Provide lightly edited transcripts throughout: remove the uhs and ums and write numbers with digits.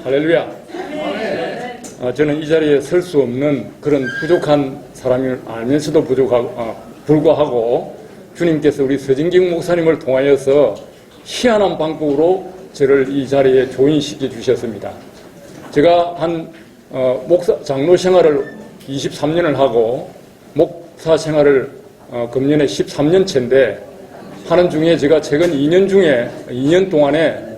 할렐루야. 저는 이 자리에 설 수 없는 그런 부족한 사람을 알면서도 불구하고 주님께서 우리 서진경 목사님을 통하여서 희한한 방법으로 저를 이 자리에 조인시켜 주셨습니다. 제가 장로 생활을 23년을 하고 목사 생활을 금년에 13년 차인데 하는 중에 제가 최근 2년 동안에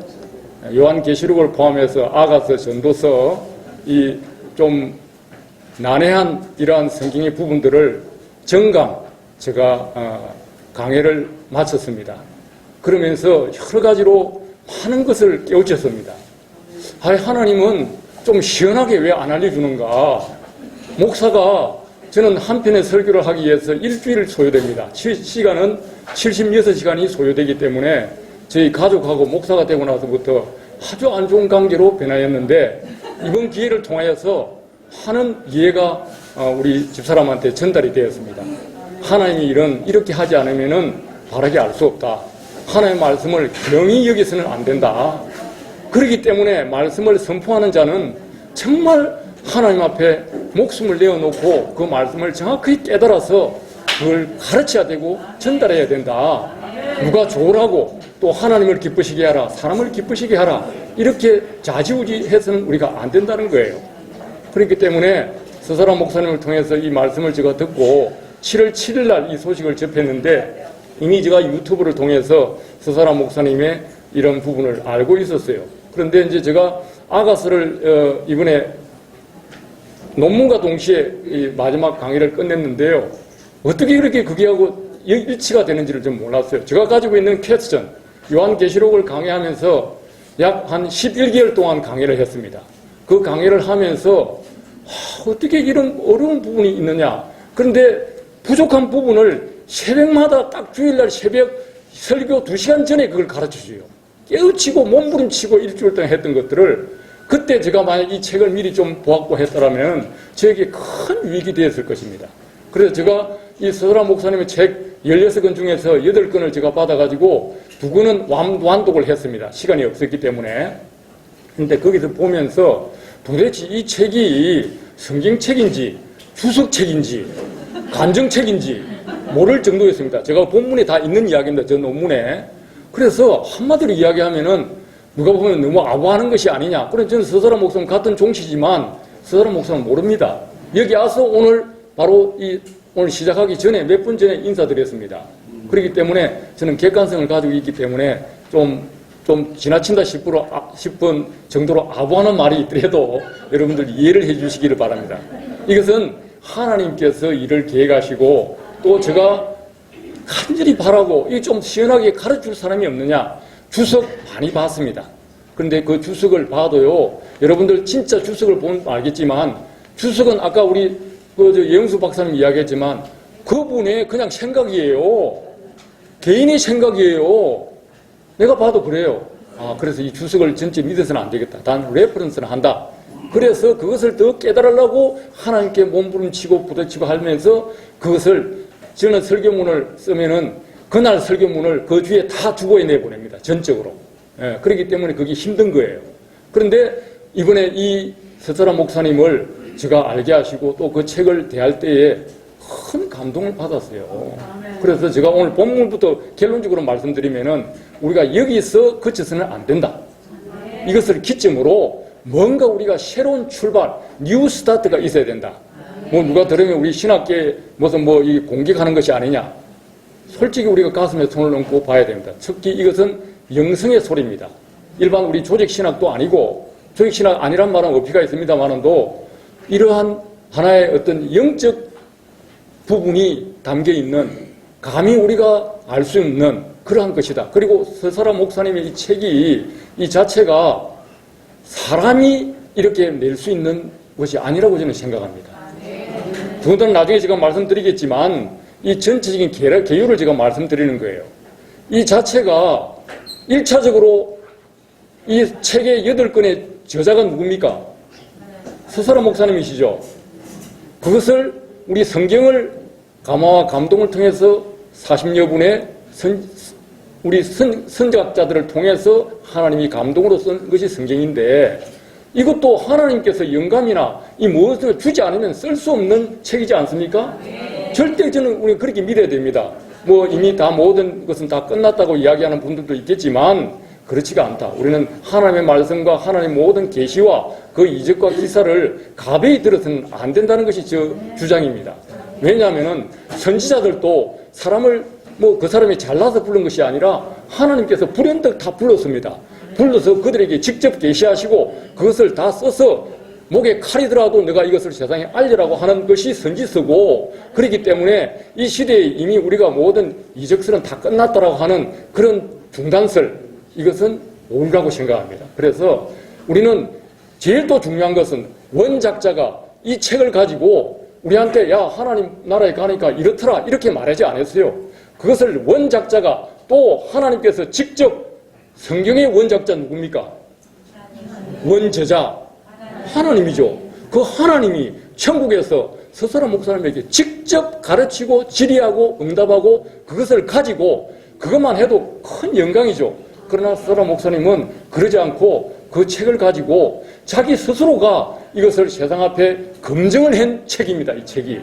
요한계시록을 포함해서 아가서, 전도서 이 좀 난해한 이러한 성경의 부분들을 정강 제가 강해를 마쳤습니다. 그러면서 여러 가지로 많은 것을 깨우쳤습니다. 하나님은 좀 시원하게 왜 안 알려주는가? 목사가 저는 한 편의 설교를 하기 위해서 일주일 소요됩니다. 시간은 76시간이 소요되기 때문에 저희 가족하고 목사가 되고 나서부터 아주 안 좋은 관계로 변하였는데 이번 기회를 통하여서 하는 이해가 우리 집사람한테 전달이 되었습니다. 하나님의 일은 이렇게 하지 않으면 바르게 알 수 없다. 하나님의 말씀을 경히 여기서는 안 된다. 그렇기 때문에 말씀을 선포하는 자는 정말 하나님 앞에 목숨을 내어놓고 그 말씀을 정확히 깨달아서 그걸 가르쳐야 되고 전달해야 된다. 누가 좋으라고 또 하나님을 기쁘시게 하라, 사람을 기쁘시게 하라, 이렇게 좌지우지해서는 우리가 안 된다는 거예요. 그렇기 때문에 서사람 목사님을 통해서 이 말씀을 제가 듣고 7월 7일 날 이 소식을 접했는데 이미 제가 유튜브를 통해서 서사람 목사님의 이런 부분을 알고 있었어요. 그런데 이제 제가 아가서를 이번에 논문과 동시에 이 마지막 강의를 끝냈는데요. 어떻게 그렇게 그게하고 일치가 되는지를 좀 몰랐어요. 제가 가지고 있는 퀘스천, 요한계시록을 강의하면서 약 한 11개월 동안 강의를 했습니다. 그 강의를 하면서 어떻게 이런 어려운 부분이 있느냐. 그런데 부족한 부분을 새벽마다 딱 주일날 새벽 설교 2시간 전에 그걸 가르쳐줘요. 깨우치고 몸부림치고 일주일 동안 했던 것들을 그때 제가 만약 이 책을 미리 좀 보았고 했더라면 저에게 큰 유익이 되었을 것입니다. 그래서 제가 이 서사람 목사님의 책 16권 중에서 8권을 제가 받아가지고 2권은 완독을 했습니다. 시간이 없었기 때문에. 근데 거기서 보면서 도대체 이 책이 성경책인지 주석책인지 간증책인지 모를 정도였습니다. 제가 본문에 다 있는 이야기입니다. 저 논문에. 그래서 한마디로 이야기하면은 누가 보면 너무 아부하는 것이 아니냐. 그래서 저는 서사람 목사님 같은 종씨지만 서사람 목사는 모릅니다. 여기 와서 오늘 바로 오늘 시작하기 전에 몇 분 전에 인사드렸습니다. 그렇기 때문에 저는 객관성을 가지고 있기 때문에 좀 지나친다 싶은 정도로 아부하는 말이 있더라도 여러분들 이해를 해 주시기를 바랍니다. 이것은 하나님께서 일을 계획하시고 또 제가 간절히 바라고 이 좀 시원하게 가르칠 사람이 없느냐. 주석 많이 봤습니다. 그런데 그 주석을 봐도요, 여러분들 진짜 주석을 보면 알겠지만 주석은 아까 우리 예영수 박사님 이야기했지만 그분의 그냥 생각이에요. 개인의 생각이에요. 내가 봐도 그래요. 그래서 이 주석을 전체 믿어서는 안 되겠다. 단 레퍼런스는 한다. 그래서 그것을 더 깨달으려고 하나님께 몸부림치고 부딪히고 하면서 그것을 저는 설교문을 쓰면은 그날 설교문을 그 주에 다 주고에 내보냅니다. 전적으로. 예, 그렇기 때문에 그게 힘든 거예요. 그런데 이번에 이 서사람 목사님을 제가 알게 하시고 또 그 책을 대할 때에 큰 감동을 받았어요. 그래서 제가 오늘 본문부터 결론적으로 말씀드리면은 우리가 여기서 그쳐서는 안 된다. 이것을 기점으로 뭔가 우리가 새로운 출발, 뉴 스타트가 있어야 된다. 뭐 누가 들으면 우리 신학계 무슨 이 공격하는 것이 아니냐. 솔직히 우리가 가슴에 손을 얹고 봐야 됩니다. 특히 이것은 영성의 소리입니다. 일반 우리 조직신학도 아니고 조직신학 아니란 말은 어폐가 있습니다만도 이러한 하나의 어떤 영적 부분이 담겨있는 감히 우리가 알 수 없는 그러한 것이다. 그리고 서사람 목사님의 이 책이 이 자체가 사람이 이렇게 낼 수 있는 것이 아니라고 저는 생각합니다. 더군다나 나중에 제가 말씀드리겠지만 이 전체적인 개요를 제가 말씀드리는 거예요. 이 자체가 1차적으로 이 책의 8권의 저자가 누굽니까? 서사람 목사님이시죠. 그것을 우리 성경을 감화와 감동을 통해서 40여 분의 우리 선지자들을 통해서 하나님이 감동으로 쓴 것이 성경인데 이것도 하나님께서 영감이나 이 무엇을 주지 않으면 쓸 수 없는 책이지 않습니까? 절대 저는 우리가 그렇게 믿어야 됩니다. 뭐 이미 다 모든 것은 다 끝났다고 이야기하는 분들도 있겠지만 그렇지가 않다. 우리는 하나님의 말씀과 하나님의 모든 계시와 그 이적과 기사를 가벼이 들어서는 안 된다는 것이 저 주장입니다. 왜냐하면은 선지자들도 사람을 뭐 그 사람이 잘나서 부른 것이 아니라 하나님께서 불현듯 다 불렀습니다. 불러서 그들에게 직접 계시하시고 그것을 다 써서 목에 칼이더라도 내가 이것을 세상에 알리라고 하는 것이 선지서고, 그렇기 때문에 이 시대에 이미 우리가 모든 이적설은 다 끝났다라고 하는 그런 중단설, 이것은 옳다고 생각합니다. 그래서 우리는 제일 또 중요한 것은 원작자가 이 책을 가지고 우리한테 야 하나님 나라에 가니까 이렇더라 이렇게 말하지 않았어요. 그것을 원작자가 또 하나님께서 직접, 성경의 원작자 누굽니까? 원저자 하나님이죠. 그 하나님이 천국에서 서설한 목사님에게 직접 가르치고 질의하고 응답하고 그것을 가지고 그것만 해도 큰 영광이죠. 그러나 서설한 목사님은 그러지 않고 그 책을 가지고 자기 스스로가 이것을 세상 앞에 검증을 한 책입니다. 이 책이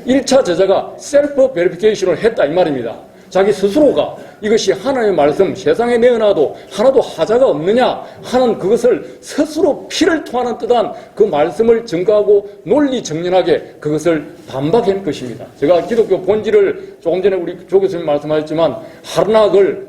1차 저자가 셀프 베리피케이션을 했다 이 말입니다. 자기 스스로가 이것이 하나님의 말씀 세상에 내어놔도 하나도 하자가 없느냐 하는 그것을 스스로 피를 토하는 듯한 그 말씀을 증거하고 논리 정연하게 그것을 반박한 것입니다. 제가 기독교 본질을 조금 전에 우리 조 교수님 말씀하셨지만 하르낙을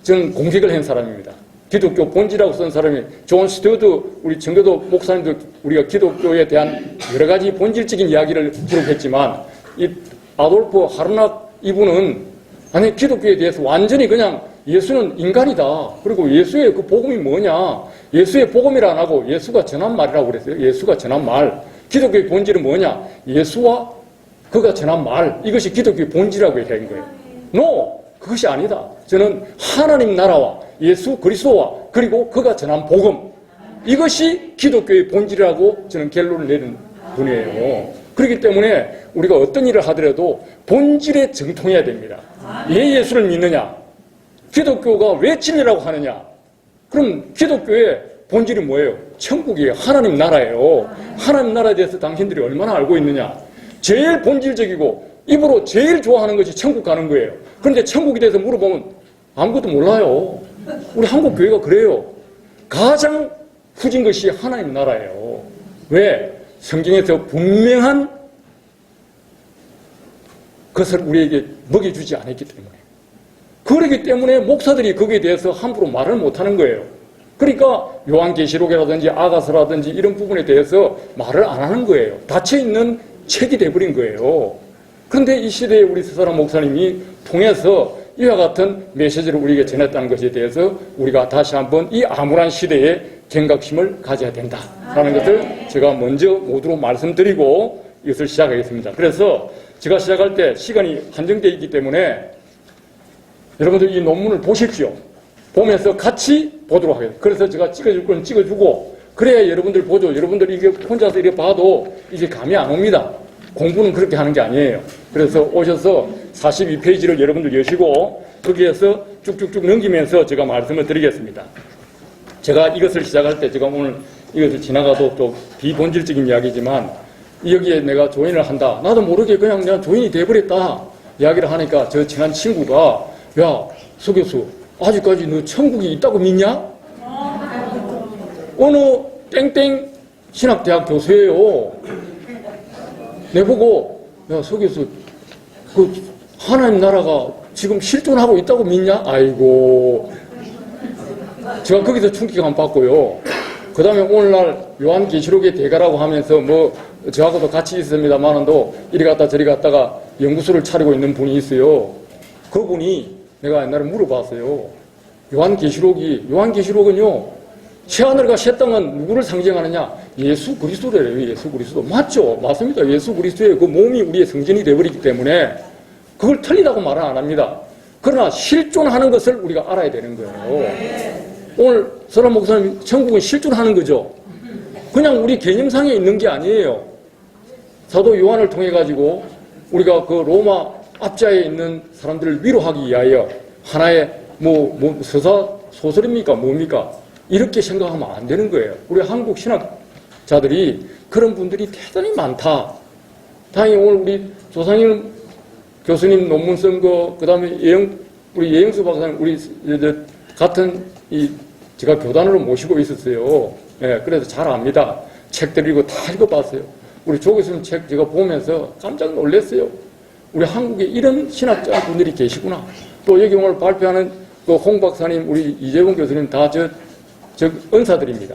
저는 공격을 한 사람입니다. 기독교 본질이라고 쓴 사람이 존 스튜어트 우리 정교도 목사님도 우리가 기독교에 대한 여러 가지 본질적인 이야기를 기록했지만 이 아돌프 하르낙 이분은 아니 기독교에 대해서 완전히 그냥 예수는 인간이다. 그리고 예수의 그 복음이 뭐냐. 예수의 복음이라 안 하고 예수가 전한 말이라고 그랬어요. 예수가 전한 말. 기독교의 본질은 뭐냐. 예수와 그가 전한 말. 이것이 기독교의 본질이라고 얘기한 거예요. No! 그것이 아니다. 저는 하나님 나라와 예수 그리스도와 그리고 그가 전한 복음. 이것이 기독교의 본질이라고 저는 결론을 내린 분이에요. 그렇기 때문에 우리가 어떤 일을 하더라도 본질에 정통해야 됩니다. 왜 예수를 믿느냐? 기독교가 왜 진리라고 하느냐? 그럼 기독교의 본질이 뭐예요? 천국이에요. 하나님 나라예요. 하나님 나라에 대해서 당신들이 얼마나 알고 있느냐? 제일 본질적이고 입으로 제일 좋아하는 것이 천국 가는 거예요. 그런데 천국에 대해서 물어보면 아무것도 몰라요. 우리 한국 교회가 그래요. 가장 후진 것이 하나님 나라예요. 왜? 성경에서 분명한 것을 우리에게 먹여주지 않았기 때문에. 그렇기 때문에 목사들이 거기에 대해서 함부로 말을 못하는 거예요. 그러니까 요한계시록이라든지 아가서라든지 이런 부분에 대해서 말을 안 하는 거예요. 닫혀있는 책이 돼버린 거예요. 그런데 이 시대에 우리 서설한 목사님이 통해서 이와 같은 메시지를 우리에게 전했다는 것에 대해서 우리가 다시 한번 이 암울한 시대에 경각심을 가져야 된다라는 것을 제가 먼저 모두로 말씀드리고 이것을 시작하겠습니다. 그래서 제가 시작할 때 시간이 한정되어 있기 때문에 여러분들 이 논문을 보십시오. 보면서 같이 보도록 하겠습니다. 그래서 제가 찍어줄 건 찍어주고 그래야 여러분들 보죠. 여러분들 이게 혼자서 이렇게 봐도 이게 감이 안 옵니다. 공부는 그렇게 하는 게 아니에요. 그래서 오셔서 42페이지를 여러분들 여시고 거기에서 쭉쭉쭉 넘기면서 제가 말씀을 드리겠습니다. 제가 이것을 시작할 때 제가 오늘 이것을 지나가도 좀 비본질적인 이야기지만 여기에 내가 조인을 한다. 나도 모르게 그냥 내가 조인이 돼버렸다. 이야기를 하니까 저 친한 친구가 야, 서 교수 아직까지 너 천국이 있다고 믿냐? 어느 땡땡 신학대학 교수예요. 내보고 야, 서 교수 그 하나님 나라가 지금 실존하고 있다고 믿냐? 아이고 제가 거기서 충격을 받고요. 그 다음에 오늘날 요한계시록의 대가라고 하면서 뭐 저하고도 같이 있습니다만도 이리 갔다 저리 갔다가 연구소를 차리고 있는 분이 있어요. 그분이 내가 옛날에 물어봤어요. 요한계시록은요 새하늘과 새 땅은 누구를 상징하느냐? 예수 그리스도래요. 예수 그리스도. 맞죠? 맞습니다. 예수 그리스도의 그 몸이 우리의 성전이 되어버리기 때문에 그걸 틀리다고 말은 안 합니다. 그러나 실존하는 것을 우리가 알아야 되는 거예요. 오늘 서람 목사님 천국은 실존하는 거죠. 그냥 우리 개념상에 있는 게 아니에요. 사도 요한을 통해 가지고 우리가 그 로마 압자에 있는 사람들을 위로하기 위하여 하나의 서사 소설입니까? 뭡니까? 이렇게 생각하면 안 되는 거예요. 우리 한국 신학자들이 그런 분들이 대단히 많다. 다행히 오늘 우리 조상일 교수님 논문 쓴 거, 그 다음에 우리 예영수 박사님, 우리 같은 제가 교단으로 모시고 있었어요. 예, 그래서 잘 압니다. 책들 읽고 다 읽어봤어요. 우리 조 교수님 책 제가 보면서 깜짝 놀랐어요. 우리 한국에 이런 신학자 분들이 계시구나. 또 여기 오늘 발표하는 그 홍 박사님, 우리 이재봉 교수님 다 저 은사들입니다.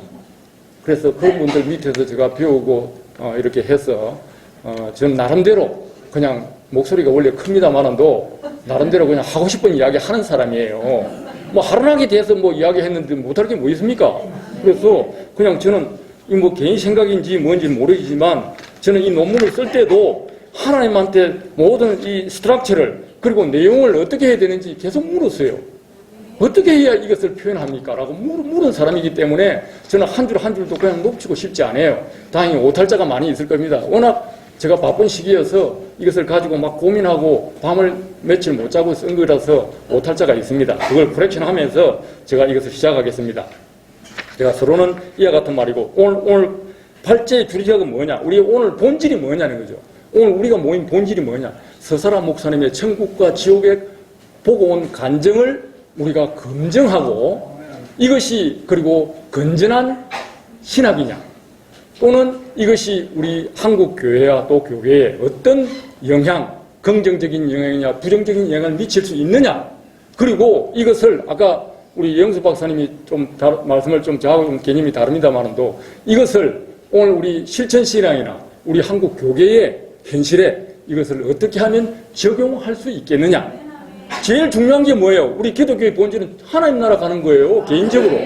그래서 그런 분들 밑에서 제가 배우고 이렇게 해서 전 나름대로 그냥 목소리가 원래 큽니다만도 나름대로 그냥 하고 싶은 이야기 하는 사람이에요. 뭐 하루나기 대해서 뭐 이야기했는데 못할 게 뭐 있습니까? 그래서 그냥 저는 뭐 개인 생각인지 뭔지 모르겠지만 저는 이 논문을 쓸 때도 하나님한테 모든 이 스트럭처를 그리고 내용을 어떻게 해야 되는지 계속 물었어요. 어떻게 해야 이것을 표현합니까? 라고 물은 사람이기 때문에 저는 한 줄 한 줄도 그냥 놓치고 싶지 않아요. 다행히 오탈자가 많이 있을 겁니다. 워낙 제가 바쁜 시기여서 이것을 가지고 막 고민하고 밤을 며칠 못 자고 쓴 거라서 오탈자가 있습니다. 그걸 코렉션 하면서 제가 이것을 시작하겠습니다. 제가 서로는 이와 같은 말이고 오늘 발제의 주제가 뭐냐? 우리 오늘 본질이 뭐냐는 거죠. 오늘 우리가 모인 본질이 뭐냐? 서사라 목사님의 천국과 지옥에 보고 온 간증을 우리가 검증하고 이것이 그리고 건전한 신학이냐 또는 이것이 우리 한국 교회와 또 교회에 어떤 영향, 긍정적인 영향이냐 부정적인 영향을 미칠 수 있느냐 그리고 이것을 아까 우리 영수 박사님이 좀 말씀을 좀 저하고 개념이 다릅니다만도 이것을 오늘 우리 실천신앙이나 우리 한국 교계의 현실에 이것을 어떻게 하면 적용할 수 있겠느냐. 제일 중요한 게 뭐예요? 우리 기독교의 본질은 하나님 나라 가는 거예요. 개인적으로.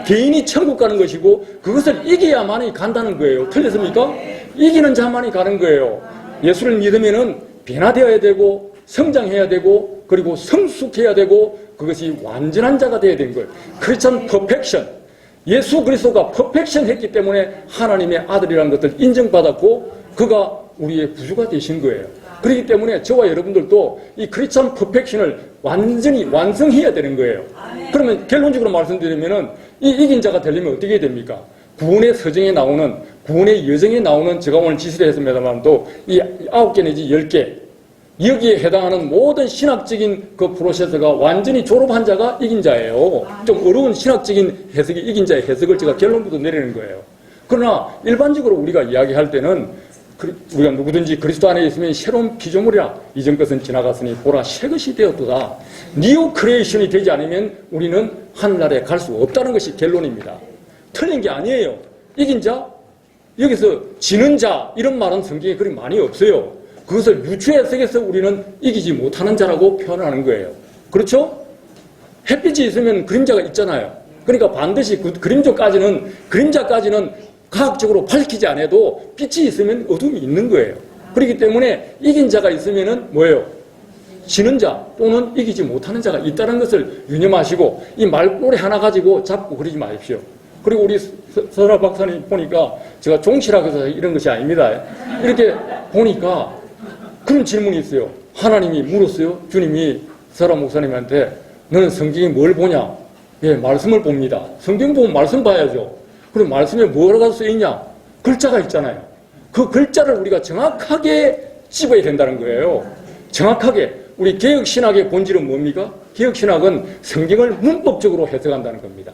개인이 천국 가는 것이고 그것을 이겨야만이 간다는 거예요. 틀렸습니까? 이기는 자만이 가는 거예요. 예수를 믿으면은 변화되어야 되고 성장해야 되고 그리고 성숙해야 되고 그것이 완전한 자가 되어야 되는 거예요. 크리스천 퍼펙션. 예수 그리스도가 퍼펙션 했기 때문에 하나님의 아들이라는 것을 인정받았고 그가 우리의 구주가 되신 거예요. 그렇기 때문에 저와 여러분들도 이 크리스천 퍼펙션을 완전히 완성해야 되는 거예요. 그러면 결론적으로 말씀드리면은 이 이긴 자가 되려면 어떻게 해야 됩니까? 구원의 서정에 나오는 구원의 여정에 나오는 제가 오늘 지시를 했습니다만도 이 9개 내지 10개 여기에 해당하는 모든 신학적인 그 프로세스가 완전히 졸업한 자가 이긴 자예요. 좀 어려운 신학적인 해석이 이긴 자의 해석을 제가 결론부터 내리는 거예요. 그러나 일반적으로 우리가 이야기할 때는 우리가 누구든지 그리스도 안에 있으면 새로운 피조물이라 이전 것은 지나갔으니 보라 새 것이 되었도다. 니오 크리에이션이 되지 않으면 우리는 하늘나라에 갈 수 없다는 것이 결론입니다. 틀린 게 아니에요. 이긴 자, 여기서 지는 자 이런 말은 성경에 그리 많이 없어요. 그것을 유추 해석해서 우리는 이기지 못하는 자라고 표현하는 거예요. 그렇죠? 햇빛이 있으면 그림자가 있잖아요. 그러니까 반드시 그 그림자까지는 과학적으로 밝히지 않아도 빛이 있으면 어둠이 있는 거예요. 그렇기 때문에 이긴 자가 있으면은 뭐예요? 지는 자 또는 이기지 못하는 자가 있다는 것을 유념하시고 이 말꼬리 하나 가지고 잡고 그러지 마십시오. 그리고 우리 설아 박사님 보니까 제가 종치라고 해서 이런 것이 아닙니다. 이렇게 보니까 그런 질문이 있어요. 하나님이 물었어요. 주님이 설아 목사님한테 너는 성경에 뭘 보냐? 예, 말씀을 봅니다. 성경 보면 말씀 봐야죠. 그럼 말씀에 뭐라고 써있냐? 글자가 있잖아요. 그 글자를 우리가 정확하게 집어야 된다는 거예요. 정확하게. 우리 개혁신학의 본질은 뭡니까? 개혁신학은 성경을 문법적으로 해석한다는 겁니다.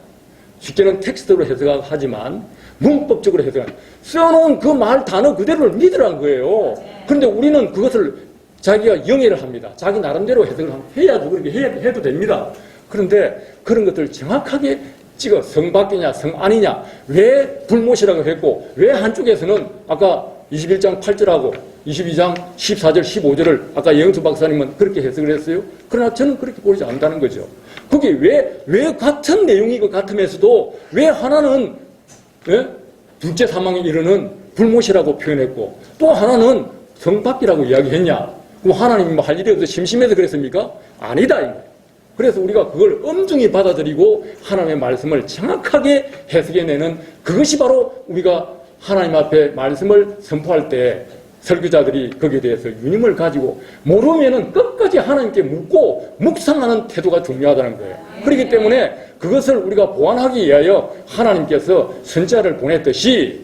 쉽게는 텍스트로 해석하지만 문법적으로 해석한다. 써놓은 그 말 단어 그대로를 믿으라는 거예요. 그런데 우리는 그것을 자기가 영해를 합니다. 자기 나름대로 해석을 해야죠. 그렇게 해도 됩니다. 그런데 그런 것들을 정확하게 찍어 성 밖이냐 성 안이냐 왜 불못이라고 했고 왜 한쪽에서는 아까 21장 8절하고 22장 14절 15절을 아까 영수 박사님은 그렇게 해석을 했어요. 그러나 저는 그렇게 보지 않는다는 거죠. 그게 왜 같은 내용이고 같으면서도 왜 하나는 둘째 사망에 이르는 불못이라고 표현했고 또 하나는 성 밖이라고 이야기했냐. 그럼 하나님이 뭐 할 일이 없어 심심해서 그랬습니까? 아니다 이거예요. 그래서 우리가 그걸 엄중히 받아들이고 하나님의 말씀을 정확하게 해석해내는 그것이 바로 우리가 하나님 앞에 말씀을 선포할 때 설교자들이 거기에 대해서 유념을 가지고 모르면은 끝까지 정확히 하나님께 묻고 묵상하는 태도가 중요하다는 거예요. 그렇기 때문에 그것을 우리가 보완하기 위하여 하나님께서 선지자를 보냈듯이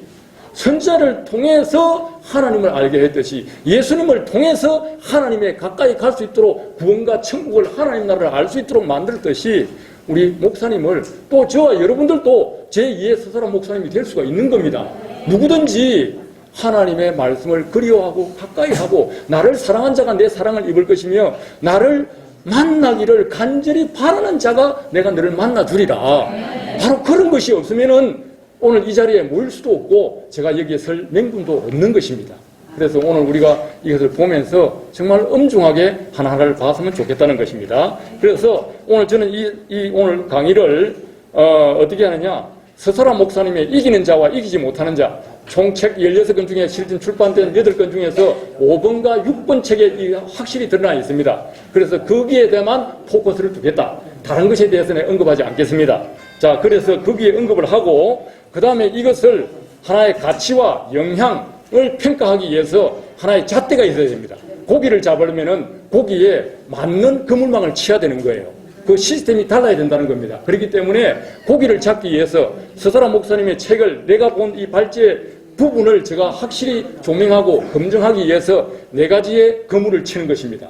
선지자를 통해서 하나님을 알게 했듯이 예수님을 통해서 하나님에 가까이 갈 수 있도록 구원과 천국을 하나님 나라를 알 수 있도록 만들었듯이 우리 목사님을 또 저와 여러분들도 제2의 스사라 목사님이 될 수가 있는 겁니다. 누구든지 하나님의 말씀을 그리워하고 가까이 하고 나를 사랑한 자가 내 사랑을 입을 것이며 나를 만나기를 간절히 바라는 자가 내가 너를 만나주리라. 바로 그런 것이 없으면은 오늘 이 자리에 모일 수도 없고 제가 여기에 설 명분도 없는 것입니다. 그래서 오늘 우리가 이것을 보면서 정말 엄중하게 하나하나를 봤으면 좋겠다는 것입니다. 그래서 오늘 저는 이 오늘 강의를 어떻게 하느냐, 스사라 목사님의 이기는 자와 이기지 못하는 자, 총 책 16권 중에 실전 출판된 8권 중에서 5번과 6번 책에 확실히 드러나 있습니다. 그래서 거기에 대해만 포커스를 두겠다. 다른 것에 대해서는 언급하지 않겠습니다. 자, 그래서 거기에 언급을 하고 그 다음에 이것을 하나의 가치와 영향을 평가하기 위해서 하나의 잣대가 있어야 됩니다. 고기를 잡으려면은 고기에 맞는 그물망을 치야 되는 거예요. 그 시스템이 달라야 된다는 겁니다. 그렇기 때문에 고기를 잡기 위해서 스사라 목사님의 책을 내가 본 이 발제 부분을 제가 확실히 조명하고 검증하기 위해서 4가지의 그물을 치는 것입니다.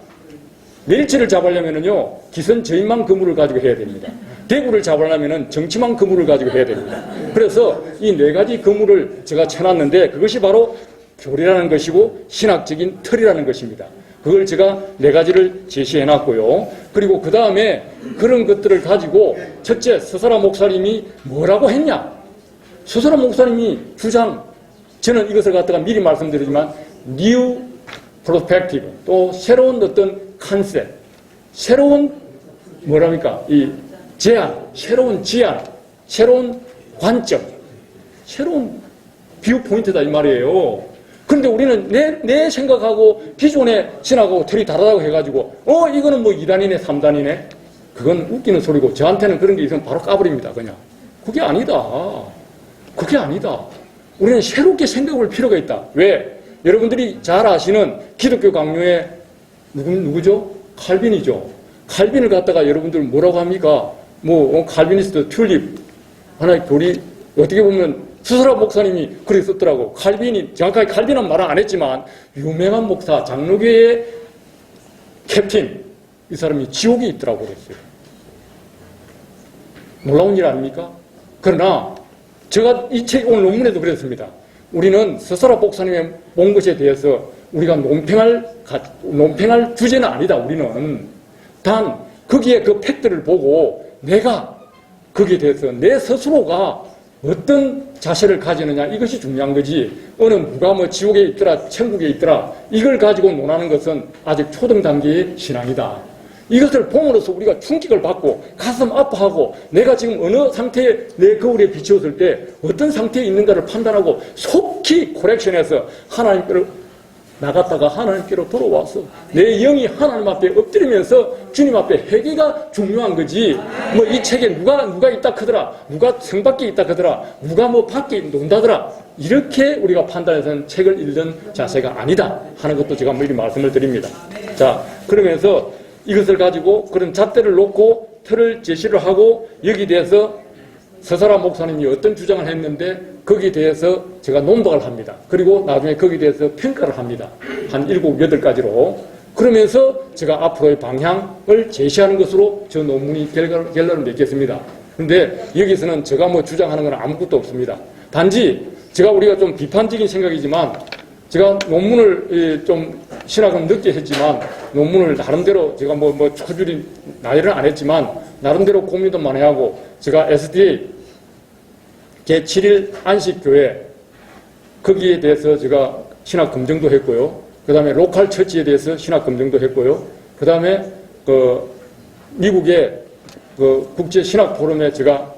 멸치를 잡으려면은요, 기선저인만 그물을 가지고 해야 됩니다. 대구를 잡으려면은 정치만 그물을 가지고 해야 됩니다. 그래서 이 4가지 그물을 제가 쳐놨는데 그것이 바로 교리라는 것이고 신학적인 틀이라는 것입니다. 그걸 제가 4가지를 제시해놨고요. 그리고 그 다음에 그런 것들을 가지고 첫째, 스사라 목사님이 뭐라고 했냐? 스사라 목사님이 저는 이것을 갖다가 미리 말씀드리지만 new perspective, 또 새로운 어떤 컨셉, 새로운 뭐랍니까? 이 제안, 새로운 지안, 새로운 관점, 새로운 뷰 포인트다 이 말이에요. 그런데 우리는 내 생각하고 기존의 신학하고 틀이 다르다고 해가지고 이거는 뭐 2단이네 3단이네, 그건 웃기는 소리고 저한테는 그런 게 있으면 바로 까버립니다. 그냥 그게 아니다. 그게 아니다. 우리는 새롭게 생각할 필요가 있다. 왜? 여러분들이 잘 아시는 기독교 강요의 누구죠? 칼빈이죠. 칼빈을 갖다가 여러분들 뭐라고 합니까? 칼비니스트 튤립 하나의 교리, 어떻게 보면 스사라 목사님이 그렇게 썼더라고. 칼빈이 정확하게 칼빈은 말은 안 했지만 유명한 목사, 장로교의 캡틴, 이 사람이 지옥에 있더라고 그랬어요. 놀라운 일 아닙니까? 그러나 제가 이 책 오늘 논문에도 그랬습니다. 우리는 스사라 목사님의 본 것에 대해서 우리가 논평할 주제는 아니다. 우리는 단 거기에 그 팩트를 보고 내가 거기에 대해서 내 스스로가 어떤 자세를 가지느냐, 이것이 중요한 거지. 누가 지옥에 있더라 천국에 있더라 이걸 가지고 논하는 것은 아직 초등 단계의 신앙이다. 이것을 봄으로써 우리가 충격을 받고 가슴 아파하고 내가 지금 어느 상태에 내 거울에 비추었을 때 어떤 상태에 있는가를 판단하고 속히 코렉션해서 하나님께로 나갔다가 하나님께로 돌아와서 내 영이 하나님 앞에 엎드리면서 주님 앞에 회개가 중요한 거지. 이 책에 누가 있다 크더라, 누가 성 밖에 있다 크더라, 누가 밖에 논다더라, 이렇게 우리가 판단해서는 책을 읽는 자세가 아니다 하는 것도 제가 미리 말씀을 드립니다. 자, 그러면서 이것을 가지고 그런 잣대를 놓고 틀을 제시를 하고 여기에 대해서 스사라 목사님이 어떤 주장을 했는데 거기에 대해서 제가 논박을 합니다. 그리고 나중에 거기에 대해서 평가를 합니다. 한 7, 8가지로. 그러면서 제가 앞으로의 방향을 제시하는 것으로 저 논문이 결론을 맺겠습니다. 그런데 여기서는 제가 주장하는 건 아무것도 없습니다. 단지 우리가 좀 비판적인 생각이지만 제가 논문을 좀 신학은 늦게 했지만 논문을 나름대로 제가 초줄이 나열은 안 했지만 나름대로 고민도 많이 하고 제가 SDA 제7일 안식교회 거기에 대해서 제가 신학 검증도 했고요. 그 다음에 로컬 처치에 대해서 신학 검증도 했고요. 그 다음에 미국의 국제 신학 포럼에 제가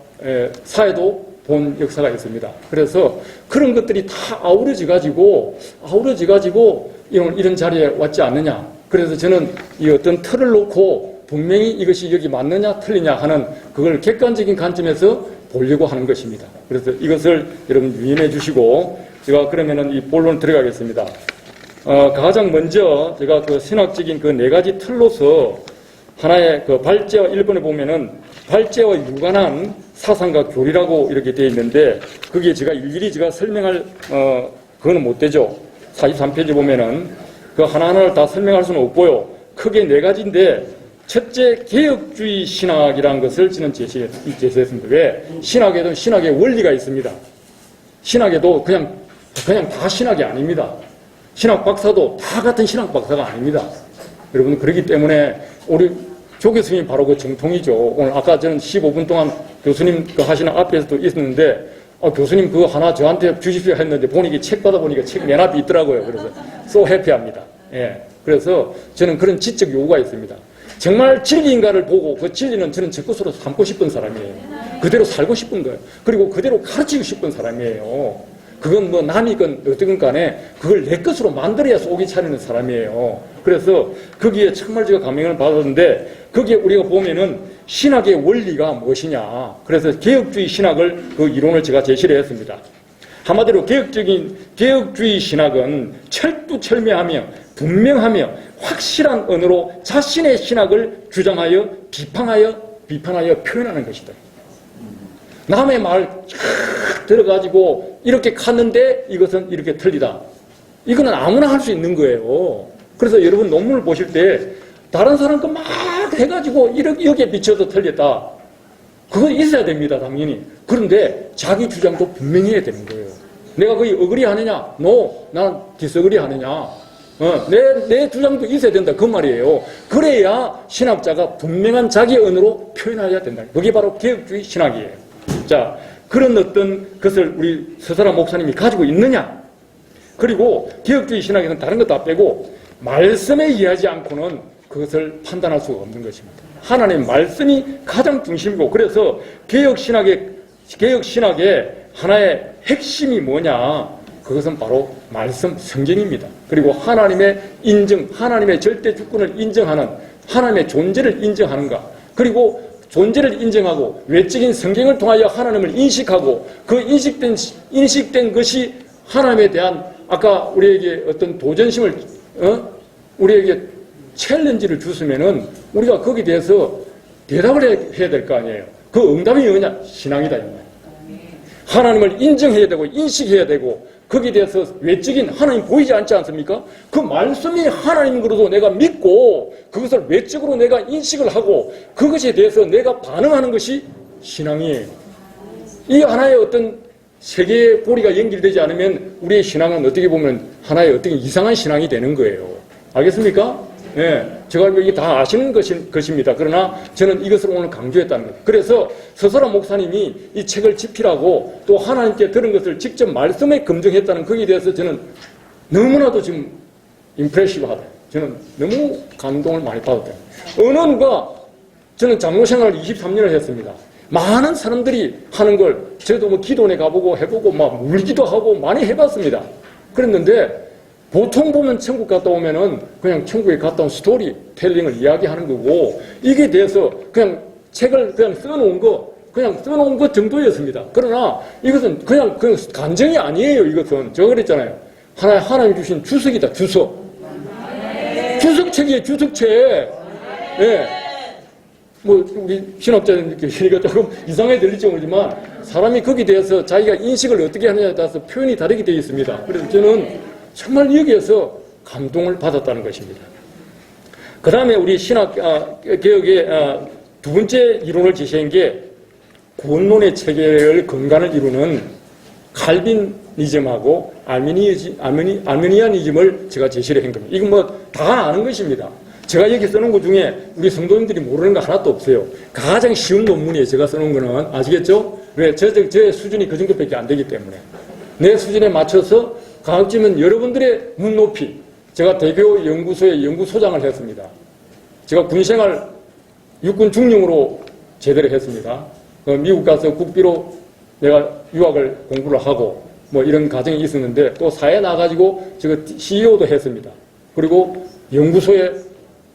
사회도 본 역사가 있습니다. 그래서 그런 것들이 다 아우러져 가지고 이런 자리에 왔지 않느냐. 그래서 저는 이 어떤 틀을 놓고 분명히 이것이 여기 맞느냐 틀리냐 하는 그걸 객관적인 관점에서 보려고 하는 것입니다. 그래서 이것을 여러분 유념해 주시고 제가 그러면은 이 본론 들어가겠습니다. 가장 먼저 제가 그 신학적인 그 네 가지 틀로서 하나의 그 발제와 1번에 보면은 발제와 유관한 사상과 교리라고 이렇게 되어 있는데 그게 제가 일일이 제가 설명할 그거는 못 되죠. 43페이지 보면은 그 하나하나를 다 설명할 수는 없고요. 크게 네 가지인데 첫째 개혁주의 신학이라는 것을 저는 제시했습니다. 왜? 신학에도 신학의 원리가 있습니다. 신학에도 그냥 다 신학이 아닙니다. 신학 박사도 다 같은 신학 박사가 아닙니다. 여러분 그렇기 때문에 우리 조 교수님이 바로 그 정통이죠. 오늘 아까 저는 15분 동안 교수님 그 하시는 앞에서도 있었는데 교수님 그거 하나 저한테 주십시오 했는데 보니까 책 받아보니까 책 맨 앞에 있더라고요. 그래서 so happy합니다. 예. 그래서 저는 그런 지적 요구가 있습니다. 정말 진리인가를 보고 그 진리는 저는 제 것으로 삼고 싶은 사람이에요. 그대로 살고 싶은 거예요. 그리고 그대로 가르치고 싶은 사람이에요. 그건 뭐 남이건 어떻든 간에 그걸 내 것으로 만들어야 속이 차리는 사람이에요. 그래서 거기에 정말 제가 감명을 받았는데 거기에 우리가 보면은 신학의 원리가 무엇이냐. 그래서 개혁주의 신학을 그 이론을 제가 제시를 했습니다. 한마디로 개혁주의 신학은 철두철미하며 분명하며 확실한 언어로 자신의 신학을 주장하여 비판하여 표현하는 것이다. 남의 말 들어가지고 이렇게 갔는데 이것은 이렇게 틀리다. 이거는 아무나 할 수 있는 거예요. 그래서 여러분 논문을 보실 때 다른 사람 거 막 해가지고 여기에 비춰서 틀렸다. 그거 있어야 됩니다, 당연히. 그런데 자기 주장도 분명히 해야 되는 거예요. 내가 거의 어그리 하느냐? No, 난 디스어그리 하느냐? 내 주장도 있어야 된다. 그 말이에요. 그래야 신학자가 분명한 자기 언어로 표현해야 된다. 그게 바로 개혁주의 신학이에요. 자, 그런 어떤 것을 우리 서사라 목사님이 가지고 있느냐? 그리고 개혁주의 신학에서는 다른 것 다 빼고 말씀에 의하지 않고는 그것을 판단할 수가 없는 것입니다. 하나님의 말씀이 가장 중심이고 그래서 개혁신학의 하나의 핵심이 뭐냐? 그것은 바로 말씀 성경입니다. 그리고 하나님의 인정, 하나님의 절대 주권을 인정하는 하나님의 존재를 인정하는가? 그리고 존재를 인정하고 외적인 성경을 통하여 하나님을 인식하고 그 인식된 것이 하나님에 대한 아까 우리에게 어떤 도전심을 우리에게 챌린지를 주시면은 우리가 거기에 대해서 대답을 해야 될 거 아니에요. 그 응답이 뭐냐? 신앙이다. 하나님을 인정해야 되고 인식해야 되고 거기에 대해서 외적인 하나님 보이지 않지 않습니까? 그 말씀이 하나님인 것으로 내가 믿고 그것을 외적으로 내가 인식을 하고 그것에 대해서 내가 반응하는 것이 신앙이에요. 이 하나의 어떤 세계의 고리가 연결되지 않으면 우리의 신앙은 어떻게 보면 하나의 어떤 이상한 신앙이 되는 거예요. 알겠습니까? 네, 제가 이게 다 아시는 것입니다. 그러나 저는 이것을 오늘 강조했다는 거예요. 그래서 서설아 목사님이 이 책을 집필하고 또 하나님께 들은 것을 직접 말씀에 검증했다는 거기에 대해서 저는 너무나도 지금 임프레시브하다. 저는 너무 감동을 많이 받았대요. 언어가 저는 장로 생활을 23년을 했습니다. 많은 사람들이 하는 걸 저도 뭐 기도원에 가보고 해보고 막 울기도 하고 많이 해봤습니다. 그랬는데 보통 보면 천국 갔다 오면은 그냥 천국에 갔다 온 스토리 텔링을 이야기하는 거고 이게 대해서 그냥 책을 그냥 써놓은 것 정도였습니다. 그러나 이것은 그냥 간증이 아니에요. 이것은 제가 그랬잖아요. 하나님 주신 주석이다. 주석. 주석책이에요. 주석책. 예. 뭐 우리 신학자들 계시니까 조금 이상하게 들릴지 모르지만 사람이 거기에 대해서 자기가 인식을 어떻게 하느냐에 따라서 표현이 다르게 되어 있습니다. 그래서 저는 정말 여기에서 감동을 받았다는 것입니다. 그 다음에 우리 신학 개혁의 두 번째 이론을 제시한 게 구원론의 체계를 근간을 이루는 칼빈이즘하고 아르미니아니즘을 제가 제시를 한 겁니다. 이건 뭐 다 아는 것입니다. 제가 여기 써놓은 것 중에 우리 성도님들이 모르는 거 하나도 없어요. 가장 쉬운 논문이에요. 제가 써놓은 거는. 아시겠죠? 왜? 제 수준이 그 정도밖에 안 되기 때문에. 내 수준에 맞춰서 가급적이면 여러분들의 눈높이, 제가 대교 연구소의 연구소장을 했습니다. 제가 군생활 육군 중령으로 제대를 했습니다. 미국 가서 국비로 내가 유학을 공부를 하고 뭐 이런 과정이 있었는데 또 사회에 나가지고 제가 CEO도 했습니다. 그리고 연구소에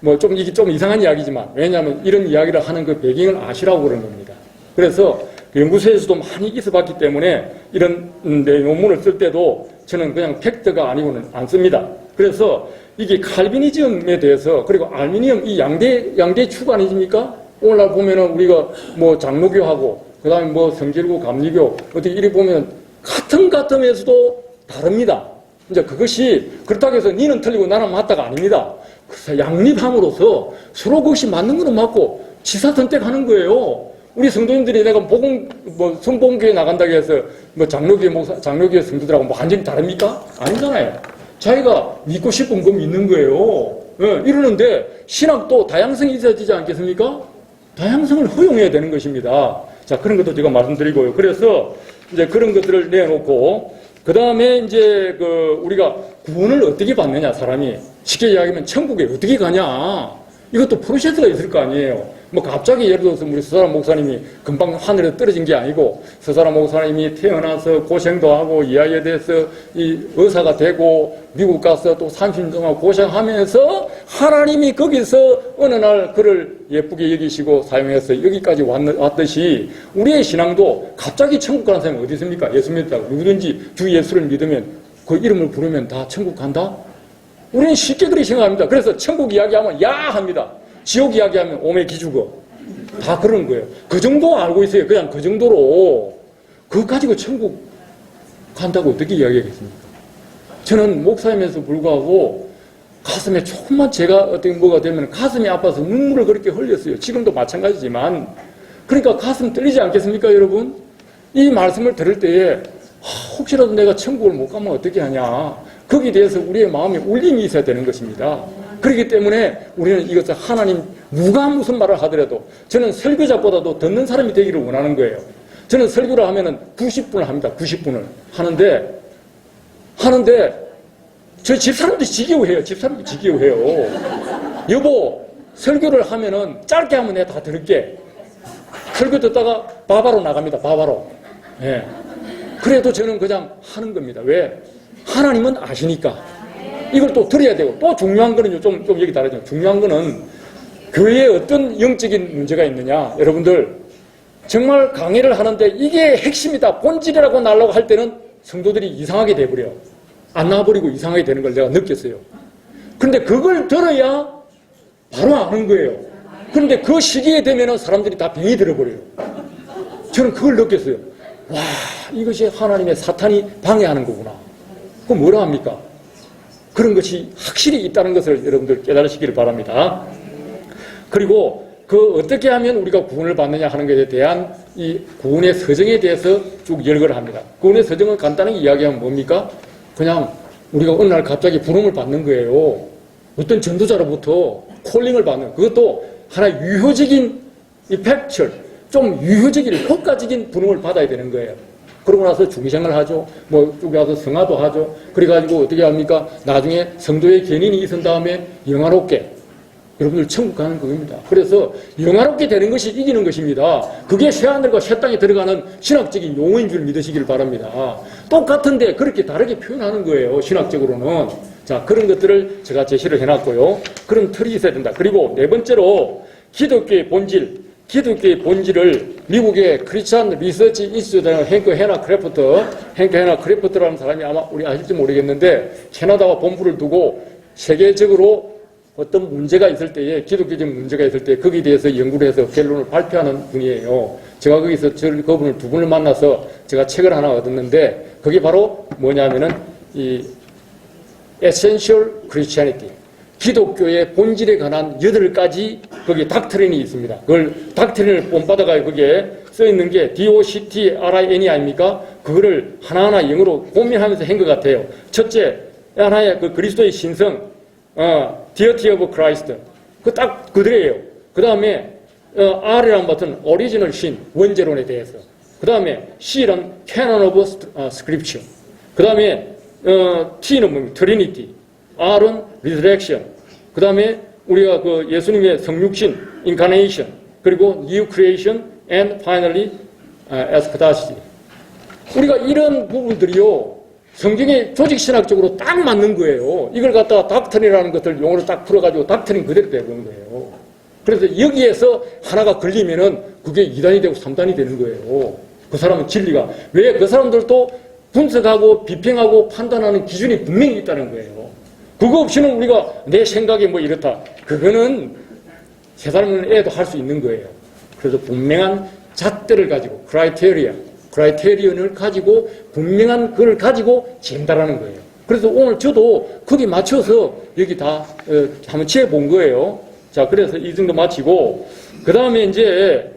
뭐 이게 좀 이상한 이야기지만 왜냐하면 이런 이야기를 하는 그 배경을 아시라고 그런 겁니다. 그래서 연구소에서도 많이 있어봤기 때문에 이런 내 논문을 쓸 때도 저는 그냥 팩트가 아니고는 안 씁니다. 그래서 이게 칼비니즘에 대해서, 그리고 알미니엄 이 양대 축 아니십니까? 오늘날 보면은 우리가 뭐 장로교하고 그 다음에 뭐 성결교, 감리교 어떻게 이렇게 보면 같은 면에서도 다릅니다. 이제 그것이 그렇다고 해서 니는 틀리고 나는 맞다가 아닙니다. 그래서 양립함으로써 서로 그것이 맞는 거는 맞고 지사 선택하는 거예요. 우리 성도님들이 내가 성봉교회 나간다고 해서 뭐 장로교회 성도들하고 뭐 완전히 다릅니까? 아니잖아요. 자기가 믿고 싶은 거 믿는 거예요. 이러는데 신학도 다양성이 있어지지 않겠습니까? 다양성을 허용해야 되는 것입니다. 자, 그런 것도 제가 말씀드리고요. 그래서 이제 그런 것들을 내놓고, 그 다음에 이제 우리가 구원을 어떻게 받느냐, 사람이. 쉽게 이야기하면 천국에 어떻게 가냐. 이것도 프로세스가 있을 거 아니에요. 뭐 갑자기 예를 들어서 우리 서사람 목사님이 금방 하늘에 떨어진 게 아니고, 서사람 목사님이 태어나서 고생도 하고 이 아이에 대해서 이 의사가 되고 미국 가서 또 30년 동안 고생하면서 하나님이 거기서 어느 날 그를 예쁘게 여기시고 사용해서 여기까지 왔듯이 우리의 신앙도 갑자기 천국 가는 사람이 어디 있습니까? 예수 믿다고 누구든지 주 예수를 믿으면 그 이름을 부르면 다 천국 간다? 우리는 쉽게 그렇게 생각합니다. 그래서 천국 이야기하면 야 합니다. 지옥 이야기하면 오메 기죽어. 다 그런 거예요. 그 정도 알고 있어요. 그냥 그 정도로. 그거 가지고 천국 간다고 어떻게 이야기하겠습니까? 저는 목사임에서 불구하고 가슴에 조금만 제가 어떤 뭐가 되면 가슴이 아파서 눈물을 그렇게 흘렸어요. 지금도 마찬가지지만. 그러니까 가슴 떨리지 않겠습니까, 여러분? 이 말씀을 들을 때에 혹시라도 내가 천국을 못 가면 어떻게 하냐. 거기에 대해서 우리의 마음에 울림이 있어야 되는 것입니다. 그렇기 때문에 우리는 이것을 하나님 누가 무슨 말을 하더라도 저는 설교자보다도 듣는 사람이 되기를 원하는 거예요. 저는 설교를 하면은 90분을 합니다. 90분을 하는데 저희 집사람들이 지겨워해요. 집사람들이 지겨워해요. 여보, 설교를 하면은 짧게 하면 내가 다 들을게. 설교 듣다가 바바로 나갑니다. 바바로. 예. 그래도 저는 그냥 하는 겁니다. 왜? 하나님은 아시니까. 이걸 또 들어야 되고, 또 중요한 거는요, 좀 얘기 다르죠. 중요한 거는 교회에 어떤 영적인 문제가 있느냐. 여러분들, 정말 강의를 하는데 이게 핵심이다, 본질이라고 나오려고 할 때는 성도들이 이상하게 돼버려요. 안 나와버리고 이상하게 되는 걸 내가 느꼈어요. 그런데 그걸 들어야 바로 아는 거예요. 그런데 그 시기에 되면은 사람들이 다 병이 들어버려요. 저는 그걸 느꼈어요. 와, 이것이 하나님의 사탄이 방해하는 거구나. 그럼 뭐라 합니까? 그런 것이 확실히 있다는 것을 여러분들 깨달으시기를 바랍니다. 그리고 어떻게 하면 우리가 구원을 받느냐 하는 것에 대한 이 구원의 서정에 대해서 쭉 열거를 합니다. 구원의 서정은 간단하게 이야기하면 뭡니까? 그냥 우리가 어느 날 갑자기 부름을 받는 거예요. 어떤 전도자로부터 콜링을 받는, 그것도 하나의 유효적인 이펙철, 좀 유효적인 효과적인 부름을 받아야 되는 거예요. 그러고 나서 중생을 하죠. 쭉 가서 성화도 하죠. 그래가지고 어떻게 합니까? 나중에 성도의 견인이 있은 다음에 영화롭게 여러분들 천국 가는 겁니다. 그래서 영화롭게 되는 것이 이기는 것입니다. 그게 새하늘과 새 땅에 들어가는 신학적인 용어인 줄 믿으시길 바랍니다. 똑같은데 그렇게 다르게 표현하는 거예요. 신학적으로는. 자, 그런 것들을 제가 제시를 해놨고요. 그런 틀이 있어야 된다. 그리고 네 번째로 기독교의 본질. 기독교의 본질을 미국의 크리스찬 리서치 인스티튜트라는 헨크 헤나 크래프트라는 사람이 아마 우리 아실지 모르겠는데 캐나다와 본부를 두고 세계적으로 어떤 문제가 있을 때에 기독교적 문제가 있을 때 거기에 대해서 연구를 해서 결론을 발표하는 분이에요. 제가 거기서 그분을 두 분을 만나서 제가 책을 하나 얻었는데 그게 바로 뭐냐면은 이 Essential Christianity, 기독교의 본질에 관한 8가지 거기에 닥트린이 있습니다. 그걸 닥트린을 본받아가 거기에 써있는 게 DOCTRIN이 아닙니까? 그거를 하나하나 영어로 고민하면서 한 것 같아요. 첫째, 하나의 그 그리스도의 신성, Deity of Christ. 그 딱 그들이에요. 그 다음에 R이라는 버튼, Original Sin, 원죄론에 대해서. 그 다음에 C는 Canon of Scripture. 그 다음에 T는 뭡니까? Trinity. R은 Resurrection. 그 다음에 우리가 그 예수님의 성육신, Incarnation. 그리고 New Creation and finally Eschatology. 우리가 이런 부분들이요, 성경에 조직신학적으로 딱 맞는 거예요. 이걸 갖다가 닥터린이라는 것들 용어를 딱 풀어가지고 닥터린 그대로 되는 거예요. 그래서 여기에서 하나가 걸리면은 그게 2단이 되고 3단이 되는 거예요. 그 사람은 진리가. 왜? 그 사람들도 분석하고 비평하고 판단하는 기준이 분명히 있다는 거예요. 그거 없이는 우리가 내 생각이 뭐 이렇다. 그거는 3살 애도 할 수 있는 거예요. 그래서 분명한 잣대를 가지고, 크라이테리언을 가지고, 분명한 그걸 가지고 진단하는 거예요. 그래서 오늘 저도 거기 맞춰서 여기 다 한번 지어본 거예요. 자, 그래서 이 정도 마치고, 그 다음에 이제